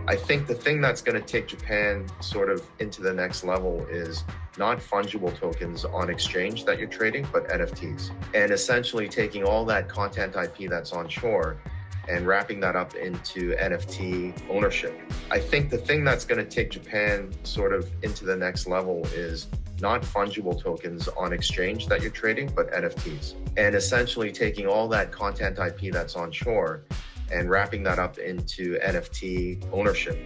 I think the thing that's going to take Japan sort of into the next level is not fungible tokens on exchange that you're trading, but NFTs. And essentially taking all that content IP that's onshore and wrapping that up into NFT ownership. I think the thing that's going to take Japan sort of into the next level is not fungible tokens on exchange that you're trading, but NFTs. And essentially taking all that content IP that's onshore and wrapping that up into NFT ownership.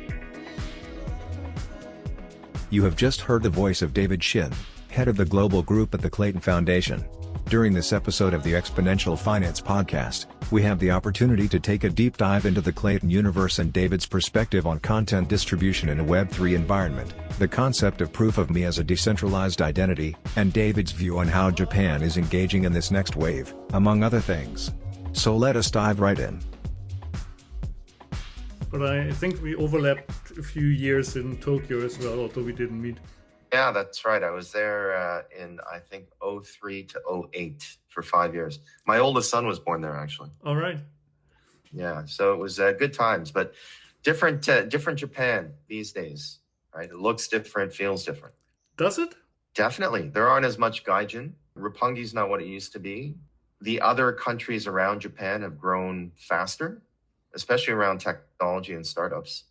You have just heard the voice of David Shin, head of the global group at the Klaytn Foundation. During this episode of the Exponential Finance podcast, we have the opportunity to take a deep dive into the Klaytn universe and David's perspective on content distribution in a Web3 environment, the concept of proof of me as a decentralized identity, and David's view on how Japan is engaging in this next wave, among other things. So let us dive right in. But I think we overlapped a few years in Tokyo as well, although we didn't meet. Yeah, that's right. I was there in, I think, 03 to 08 for 5 years. My oldest son was born there, actually. All right. Yeah, so it was good times, but different Japan these days, right? It looks different, feels different. Does it? Definitely. There aren't as much gaijin. Roppongi's not what it used to be. The other countries around Japan have grown faster, especially around technology and startups.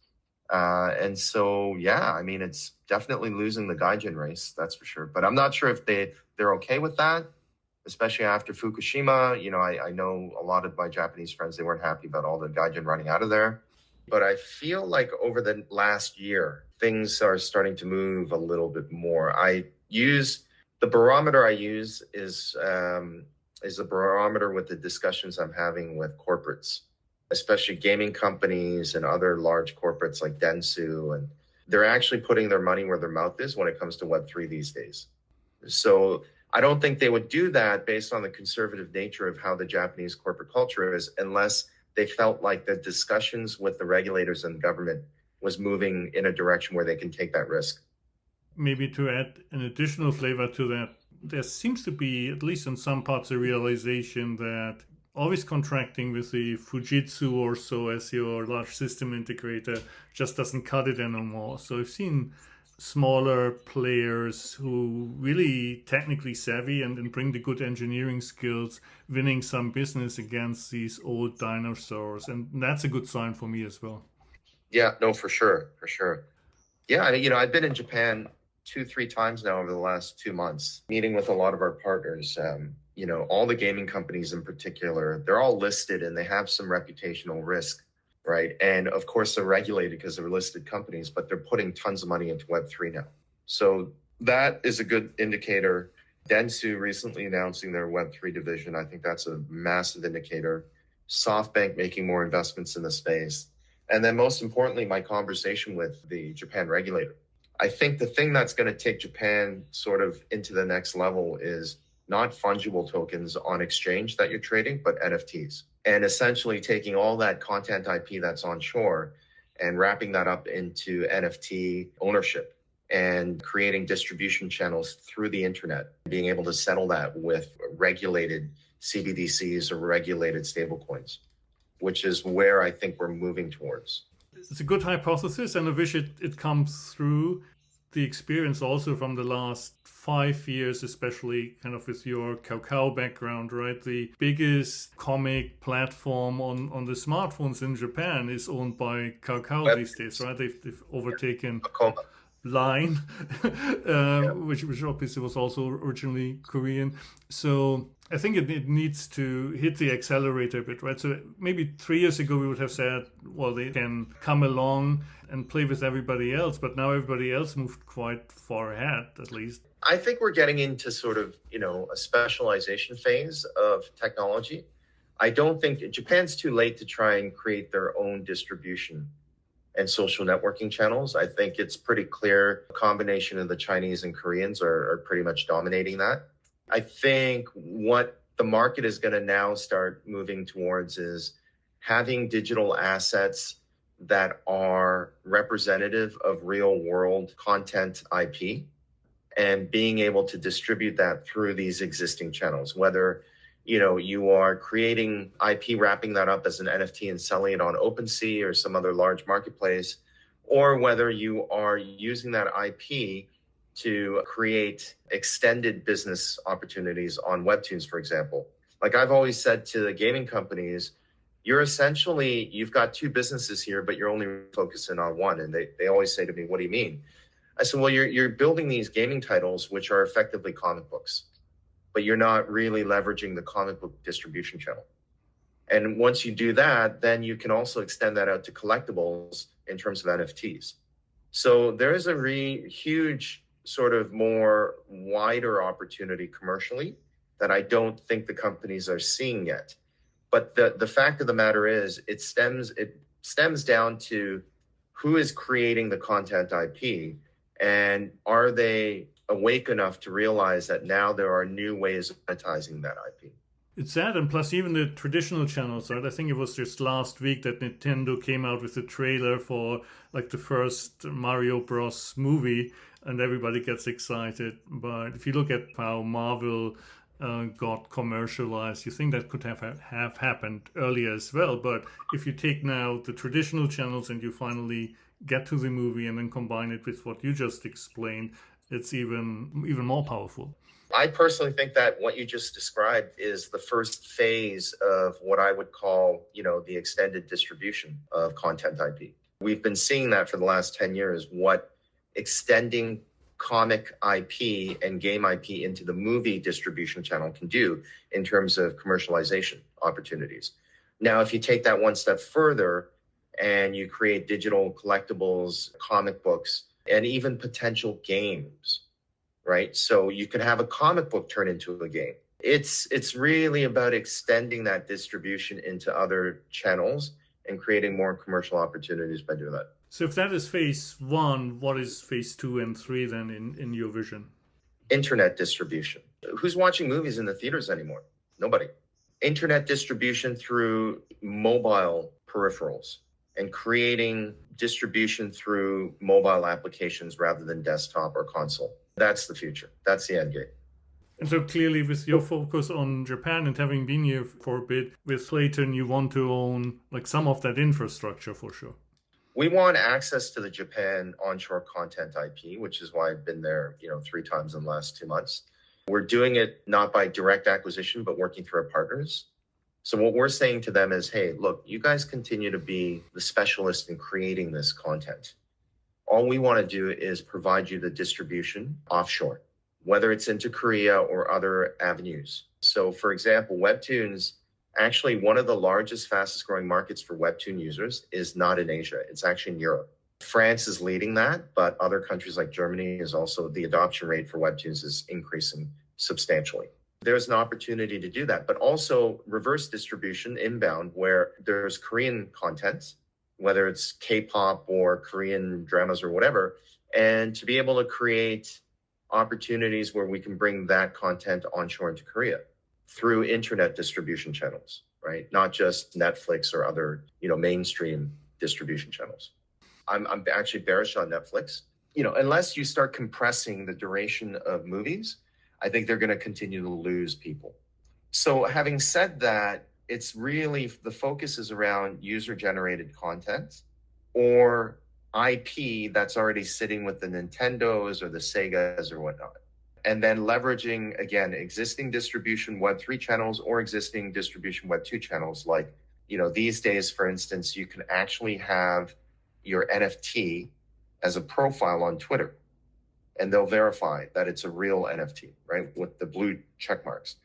And so, yeah, I mean, it's definitely losing the gaijin race, that's for sure. But I'm not sure if they're okay with that, especially after Fukushima. You know, I know a lot of my Japanese friends, they weren't happy about all the gaijin running out of there. But I feel like over the last year, things are starting to move a little bit more. The barometer I use is a barometer with the discussions I'm having with corporates, especially gaming companies and other large corporates like Dentsu. And they're actually putting their money where their mouth is when it comes to Web3 these days. So I don't think they would do that based on the conservative nature of how the Japanese corporate culture is, unless they felt like the discussions with the regulators and government was moving in a direction where they can take that risk. Maybe to add an additional flavor to that, there seems to be, at least in some parts, a realization that always contracting with the Fujitsu or so as your large system integrator just doesn't cut it anymore. So I've seen smaller players who really technically savvy and bring the good engineering skills, winning some business against these old dinosaurs. And that's a good sign for me as well. Yeah, no, for sure. Yeah, I've been in Japan 2-3 times now over the last 2 months, meeting with a lot of our partners. All the gaming companies in particular, they're all listed and they have some reputational risk, right? And of course, they're regulated because they're listed companies, but they're putting tons of money into Web3 now. So that is a good indicator. Dentsu recently announcing their Web3 division. I think that's a massive indicator. SoftBank making more investments in the space. And then most importantly, my conversation with the Japan regulator. I think the thing that's going to take Japan sort of into the next level is not fungible tokens on exchange that you're trading, but NFTs. And essentially taking all that content IP that's onshore and wrapping that up into NFT ownership and creating distribution channels through the internet, being able to settle that with regulated CBDCs or regulated stablecoins, which is where I think we're moving towards. It's a good hypothesis, and I wish it comes through. The experience also from the last 5 years, especially kind of with your Kakao background, right? The biggest comic platform on the smartphones in Japan is owned by Kakao these days, right? They've overtaken Line, which obviously was also originally Korean. So I think it needs to hit the accelerator a bit, right? So maybe 3 years ago we would have said, well, they can come along and play with everybody else, but now everybody else moved quite far ahead, at least. I think we're getting into sort of, a specialization phase of technology. I don't think Japan's too late to try and create their own distribution and social networking channels. I think it's pretty clear a combination of the Chinese and Koreans are pretty much dominating that. I think what the market is going to now start moving towards is having digital assets that are representative of real world content IP and being able to distribute that through these existing channels, whether you are creating IP, wrapping that up as an NFT and selling it on OpenSea or some other large marketplace, or whether you are using that IP to create extended business opportunities on Webtoons, for example. Like I've always said to the gaming companies, you've got two businesses here, but you're only focusing on one. And they always say to me, what do you mean? I said, well, you're building these gaming titles, which are effectively comic books, but you're not really leveraging the comic book distribution channel. And once you do that, then you can also extend that out to collectibles in terms of NFTs. So there is a huge sort of more wider opportunity commercially that I don't think the companies are seeing yet. But the fact of the matter is it stems down to who is creating the content IP, and are they awake enough to realize that now there are new ways of monetizing that IP? It's that, and plus even the traditional channels, right? I think it was just last week that Nintendo came out with a trailer for like the first Mario Bros. Movie, and everybody gets excited. But if you look at how Marvel got commercialized, you think that could have happened earlier as well. But if you take now the traditional channels and you finally get to the movie and then combine it with what you just explained, it's even more powerful. I personally think that what you just described is the first phase of what I would call, the extended distribution of content IP. We've been seeing that for the last 10 years, what extending comic IP and game IP into the movie distribution channel can do in terms of commercialization opportunities. Now, if you take that one step further and you create digital collectibles, comic books, and even potential games, right? So you could have a comic book turn into a game. It's really about extending that distribution into other channels and creating more commercial opportunities by doing that. So if that is phase one, what is phase 2 and 3 then in your vision? Internet distribution. Who's watching movies in the theaters anymore? Nobody. Internet distribution through mobile peripherals and creating distribution through mobile applications rather than desktop or console. That's the future. That's the end game. And so clearly with your focus on Japan and having been here for a bit, with Klaytn, you want to own like some of that infrastructure for sure. We want access to the Japan onshore content IP, which is why I've been there, 3 times in the last 2 months. We're doing it not by direct acquisition, but working through our partners. So what we're saying to them is, hey, look, you guys continue to be the specialist in creating this content. All we want to do is provide you the distribution offshore, whether it's into Korea or other avenues. So for example, Webtoons, actually one of the largest, fastest growing markets for Webtoon users is not in Asia. It's actually in Europe. France is leading that, but other countries like Germany is also, the adoption rate for Webtoons is increasing substantially. There's an opportunity to do that, but also reverse distribution inbound where there's Korean content, whether it's K-pop or Korean dramas or whatever, and to be able to create opportunities where we can bring that content onshore into Korea through internet distribution channels, right? Not just Netflix or other, mainstream distribution channels. I'm actually bearish on Netflix. Unless you start compressing the duration of movies, I think they're going to continue to lose people. So having said that, it's really, the focus is around user-generated content or IP that's already sitting with the Nintendos or the Segas or whatnot. And then leveraging, again, existing distribution Web3 channels or existing distribution Web2 channels. Like, these days, for instance, you can actually have your NFT as a profile on Twitter, and they'll verify that it's a real NFT, right? With the blue check marks.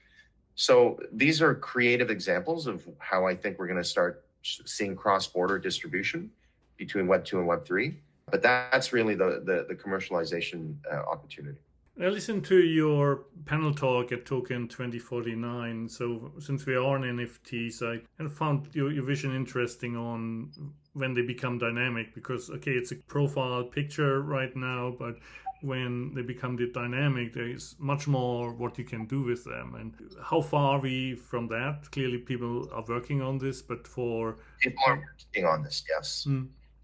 So these are creative examples of how I think we're going to start seeing cross-border distribution between Web2 and Web3. But that's really the commercialization opportunity. I listened to your panel talk at Token 2049. So since we are on NFTs, I kind of found your vision interesting on when they become dynamic, because, okay, it's a profile picture right now, but when they become dynamic, there is much more what you can do with them. And how far are we from that? Clearly, people are working on this, but for... People are working on this, yes.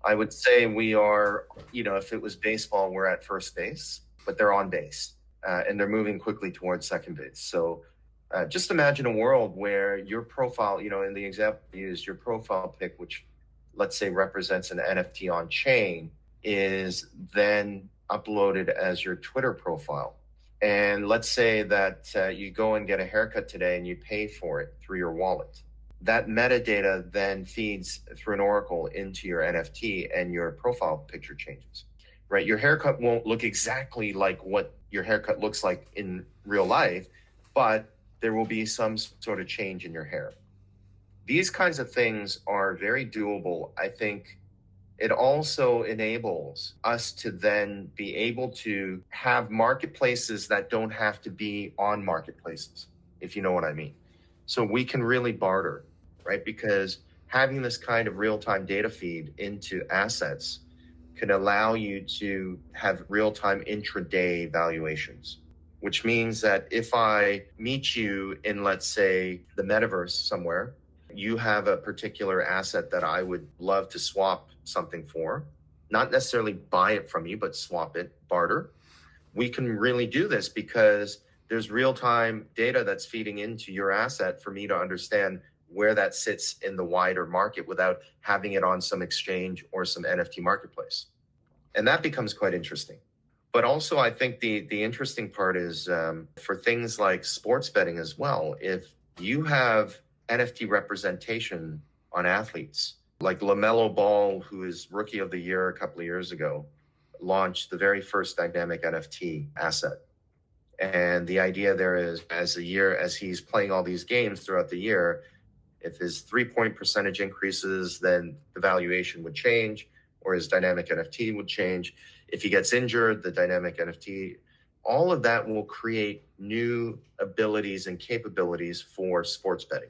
I would say we are, if it was baseball, we're at first base, but they're on base and they're moving quickly towards second base. So just imagine a world where your profile, in the example you used, your profile pic, which let's say represents an NFT on chain, is then uploaded as your Twitter profile. And let's say that you go and get a haircut today and you pay for it through your wallet. That metadata then feeds through an oracle into your NFT and your profile picture changes, right? Your haircut won't look exactly like what your haircut looks like in real life, but there will be some sort of change in your hair. These kinds of things are very doable. I think it also enables us to then be able to have marketplaces that don't have to be on marketplaces, if you know what I mean. So we can really barter, right? Because having this kind of real-time data feed into assets can allow you to have real-time intraday valuations, which means that if I meet you in, let's say, the metaverse somewhere, you have a particular asset that I would love to swap something for, not necessarily buy it from you, but swap it, barter. We can really do this because there's real-time data that's feeding into your asset for me to understand where that sits in the wider market without having it on some exchange or some NFT marketplace. And that becomes quite interesting. But also, I think the interesting part is for things like sports betting as well. If you have NFT representation on athletes, like LaMelo Ball, who is Rookie of the Year a couple of years ago, launched the very first dynamic NFT asset. And the idea there is, as he's playing all these games throughout the year, if his 3-point percentage increases, then the valuation would change, or his dynamic NFT would change. If he gets injured, the dynamic NFT, all of that will create new abilities and capabilities for sports betting.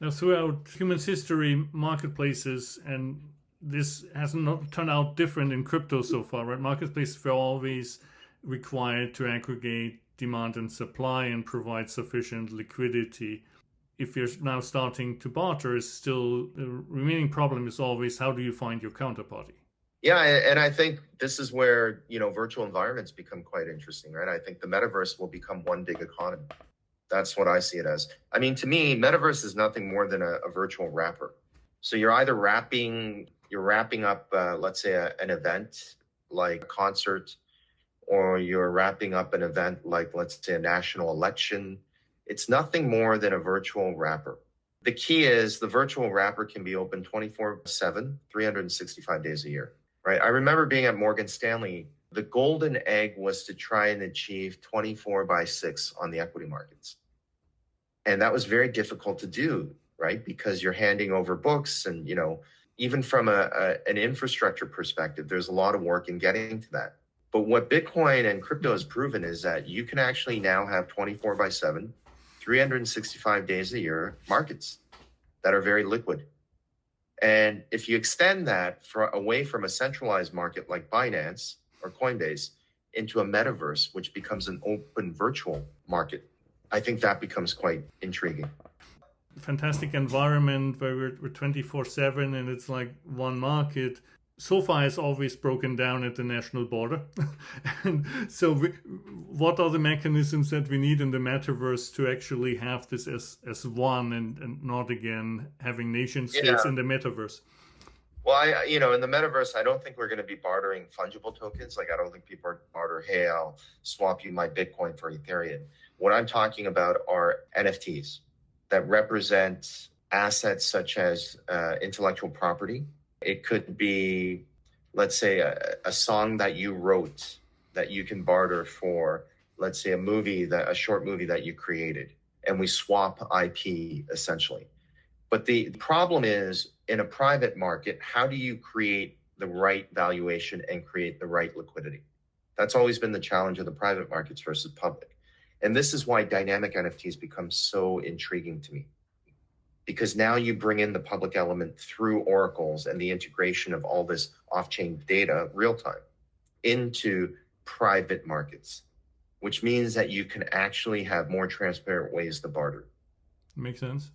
Now, throughout human history, marketplaces, and this has not turned out different in crypto so far, right? Marketplaces were always required to aggregate demand and supply and provide sufficient liquidity. If you're now starting to barter, still the remaining problem is always how do you find your counterparty? Yeah, and I think this is where, virtual environments become quite interesting, right? I think the metaverse will become one big economy. That's what I see it as. I mean, to me, metaverse is nothing more than a virtual wrapper. So you're either wrapping up, let's say, an event like a concert, or you're wrapping up an event like, let's say, a national election. It's nothing more than a virtual wrapper. The key is the virtual wrapper can be open 24/7, 365 days a year, right? I remember being at Morgan Stanley. The golden egg was to try and achieve 24/6 on the equity markets. And that was very difficult to do, right? Because you're handing over books and, even from an infrastructure perspective, there's a lot of work in getting to that. But what Bitcoin and crypto has proven is that you can actually now have 24/7, 365 days a year markets that are very liquid. And if you extend that away from a centralized market like Binance or Coinbase into a metaverse, which becomes an open virtual market, I think that becomes quite intriguing. Fantastic environment where we're 24/7 and it's like one market. So far, it's always broken down at the national border. And so what are the mechanisms that we need in the metaverse to actually have this as one and not, again, having nation states in the metaverse? Well, in the metaverse, I don't think we're going to be bartering fungible tokens. Like, I don't think people are barter, hey, I'll swap you my Bitcoin for Ethereum. What I'm talking about are NFTs that represent assets such as intellectual property. It could be, let's say, a song that you wrote that you can barter for, let's say, a short movie that you created, and we swap IP essentially. But the problem is, in a private market, how do you create the right valuation and create the right liquidity? That's always been the challenge of the private markets versus public. And this is why dynamic NFTs become so intriguing to me. Because now you bring in the public element through oracles and the integration of all this off-chain data real time into private markets, which means that you can actually have more transparent ways to barter. Makes sense.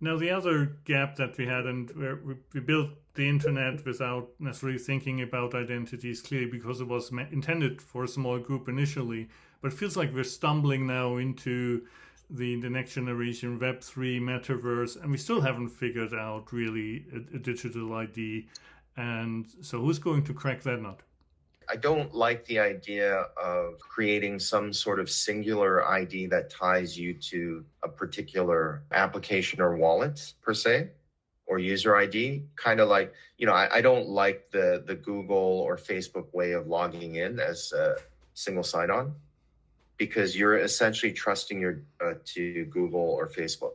Now, the other gap that we had, and where we built the internet without necessarily thinking about identities clearly because it was intended for a small group initially, but it feels like we're stumbling now into the next generation Web3 metaverse, and we still haven't figured out really a digital ID. And so who's going to crack that nut? don't like the idea of creating some sort of singular ID that ties you to a particular application or wallet per se, or user ID. Kind of like, I don't like the Google or Facebook way of logging in as a single sign-on, because you're essentially trusting your to Google or Facebook.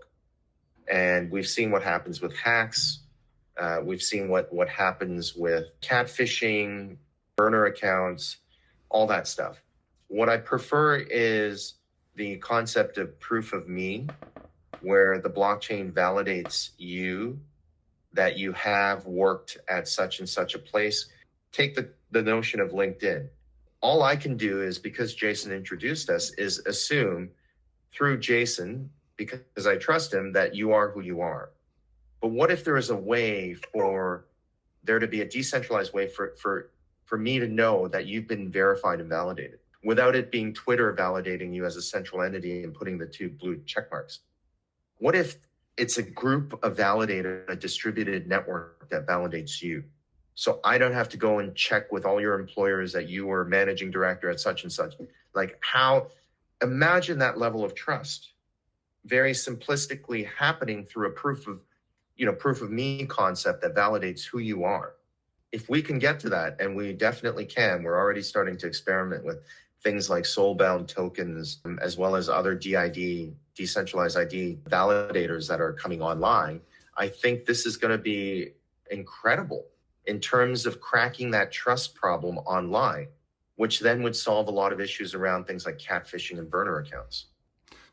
And we've seen what happens with hacks. We've seen what happens with catfishing, burner accounts, all that stuff. What I prefer is the concept of proof of me, where the blockchain validates you, that you have worked at such and such a place. Take the notion of LinkedIn. All I can do is, because Jason introduced us, is assume through Jason, because I trust him, that you are who you are. But what if there is a way for there to be a decentralized way for me to know that you've been verified and validated, without it being Twitter validating you as a central entity and putting the 2 blue check marks? What if it's a group of validated, a distributed network that validates you? So I don't have to go and check with all your employers that you were managing director at such and such. Like, imagine that level of trust, very simplistically happening through a proof of me concept that validates who you are. If we can get to that, and we definitely can, we're already starting to experiment with things like soul-bound tokens, as well as other DID, decentralized ID validators that are coming online. I think this is going to be incredible in terms of cracking that trust problem online, which then would solve a lot of issues around things like catfishing and burner accounts.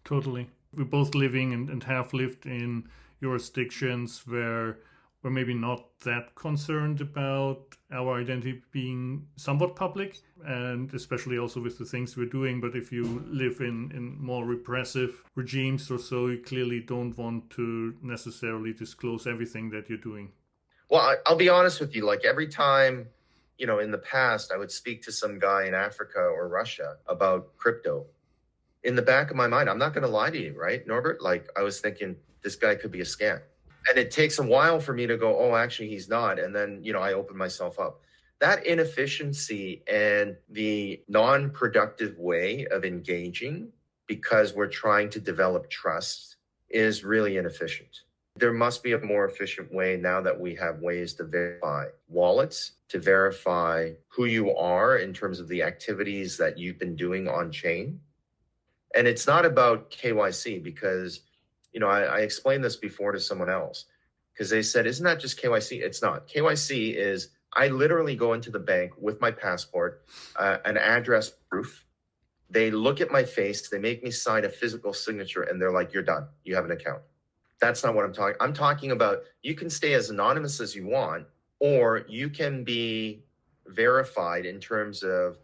Totally. We're both living and have lived in jurisdictions where we're maybe not that concerned about our identity being somewhat public, and especially also with the things we're doing. But if you live in more repressive regimes or so, you clearly don't want to necessarily disclose everything that you're doing. Well, I'll be honest with you, like every time, in the past, I would speak to some guy in Africa or Russia about crypto. In the back of my mind, I'm not going to lie to you, right, Norbert? Like, I was thinking this guy could be a scam. And it takes a while for me to go, oh, actually, he's not. And then, I open myself up. That inefficiency and the non-productive way of engaging, because we're trying to develop trust, is really inefficient. There must be a more efficient way now that we have ways to verify wallets, to verify who you are in terms of the activities that you've been doing on chain. And it's not about KYC, because, I explained this before to someone else, because they said, isn't that just KYC? It's not. KYC is, I literally go into the bank with my passport, an address proof. They look at my face, they make me sign a physical signature, and they're like, you're done. You have an account. That's not what I'm talking. I'm talking about, you can stay as anonymous as you want, or you can be verified in terms of,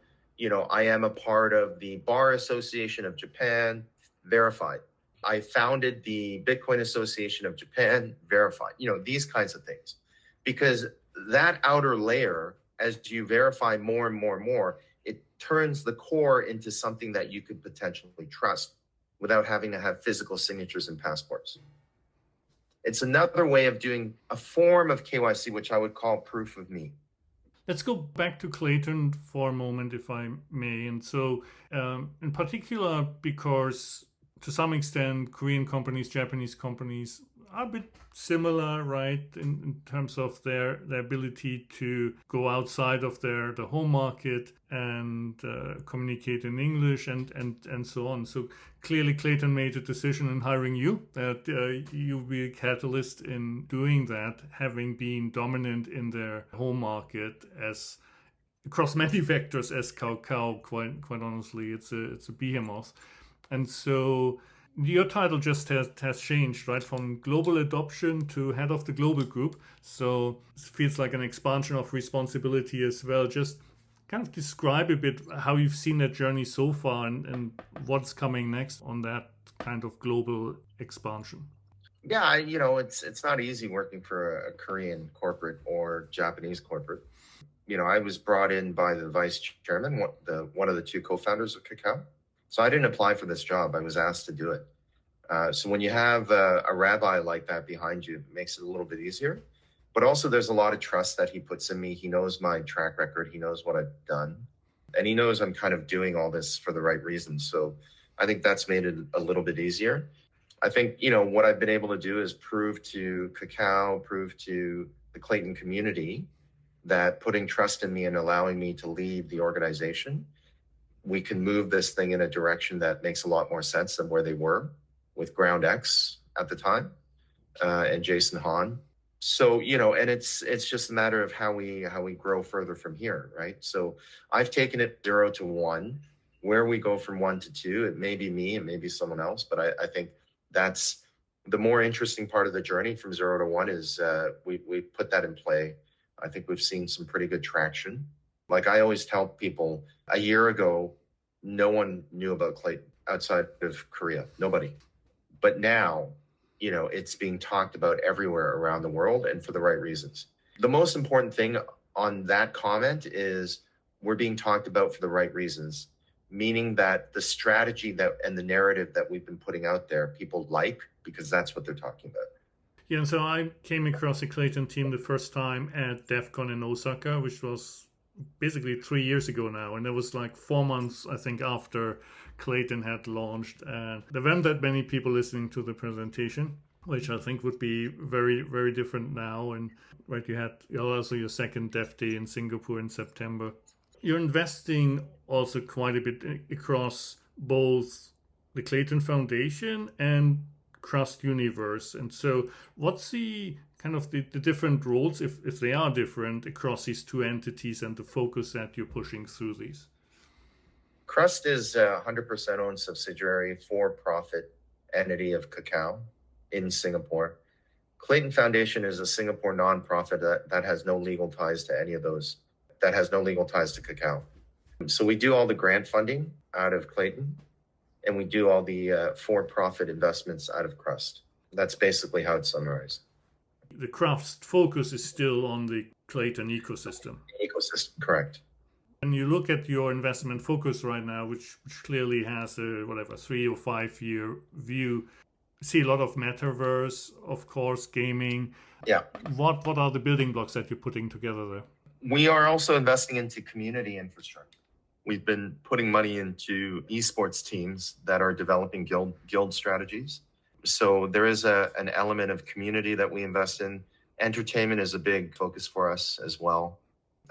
I am a part of the Bar Association of Japan, verified. I founded the Bitcoin Association of Japan, verified. These kinds of things. Because that outer layer, as you verify more and more and more, it turns the core into something that you could potentially trust without having to have physical signatures and passports. It's another way of doing a form of KYC, which I would call proof of me. Let's go back to Klaytn for a moment, if I may. And so, in particular, because to some extent, Korean companies, Japanese companies are a bit similar, right, in terms of their ability to go outside of the home market and communicate in English and so on. So clearly Klaytn made a decision in hiring you, that you be a catalyst in doing that, having been dominant in their home market as across many vectors as Kakao. Quite honestly, it's a behemoth. And so your title just has changed, right? From global adoption to head of the global group. So it feels like an expansion of responsibility as well. Just kind of describe a bit how you've seen that journey so far and what's coming next on that kind of global expansion. Yeah, it's not easy working for a Korean corporate or Japanese corporate. I was brought in by the vice chairman, one of the 2 co-founders of Kakao. So I didn't apply for this job. I was asked to do it. So when you have a rabbi like that behind you, it makes it a little bit easier. But also there's a lot of trust that he puts in me. He knows my track record. He knows what I've done. And he knows I'm kind of doing all this for the right reasons. So I think that's made it a little bit easier. I think, what I've been able to do is prove to Kakao, prove to the Klaytn community that putting trust in me and allowing me to lead the organization, we can move this thing in a direction that makes a lot more sense than where they were with Ground X at the time, and Jason Hahn. So, and it's just a matter of how we grow further from here, right? So I've taken it 0 to 1. Where we go from 1 to 2, it may be me, it may be someone else, but I think that's the more interesting part of the journey from 0 to 1 is we put that in play. I think we've seen some pretty good traction. Like I always tell people, a year ago, no one knew about Klaytn outside of Korea, nobody. But now, it's being talked about everywhere around the world and for the right reasons. The most important thing on that comment is we're being talked about for the right reasons, meaning that the strategy and the narrative that we've been putting out there, people like, because that's what they're talking about. Yeah, and so I came across the Klaytn team the first time at DEF CON in Osaka, which was basically 3 years ago now. And it was like 4 months, I think, after Klaytn had launched. And there weren't that many people listening to the presentation, which I think would be very, very different now. And right, you had also your second DEF Day in Singapore in September. You're investing also quite a bit across both the Klaytn Foundation and Crust Universe. And so what's the kind of the different roles, if they are different, across these two entities and the focus that you're pushing through these? Crust is a 100% owned subsidiary for-profit entity of Kakao in Singapore. Klaytn Foundation is a Singapore nonprofit that has no legal ties to any of those, that has no legal ties to Kakao. So we do all the grant funding out of Klaytn, and we do all the for-profit investments out of Crust. That's basically how it's summarized. The Crust focus is still on the Klaytn ecosystem. Ecosystem, correct. When you look at your investment focus right now, which clearly has a 3 or 5 year view, see a lot of metaverse, of course, gaming. Yeah. What are the building blocks that you're putting together there? We are also investing into community infrastructure. We've been putting money into esports teams that are developing guild strategies. So there is an element of community that we invest in. Entertainment is a big focus for us as well.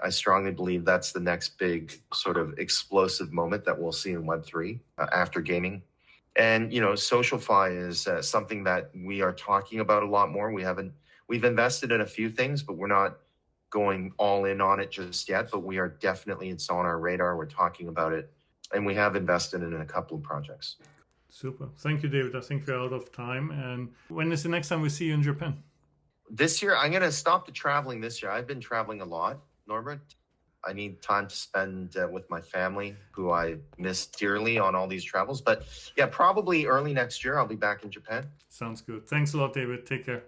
I strongly believe that's the next big sort of explosive moment that we'll see in Web3 after gaming. And, SocialFi is something that we are talking about a lot more. We've invested in a few things, but we're not going all in on it just yet, but we are definitely, it's on our radar. We're talking about it, and we have invested in a couple of projects. Super. Thank you, David. I think we're out of time. And when is the next time we see you in Japan? This year, I'm going to stop the traveling this year. I've been traveling a lot, Norbert. I need time to spend with my family, who I miss dearly on all these travels. But yeah, probably early next year, I'll be back in Japan. Sounds good. Thanks a lot, David. Take care.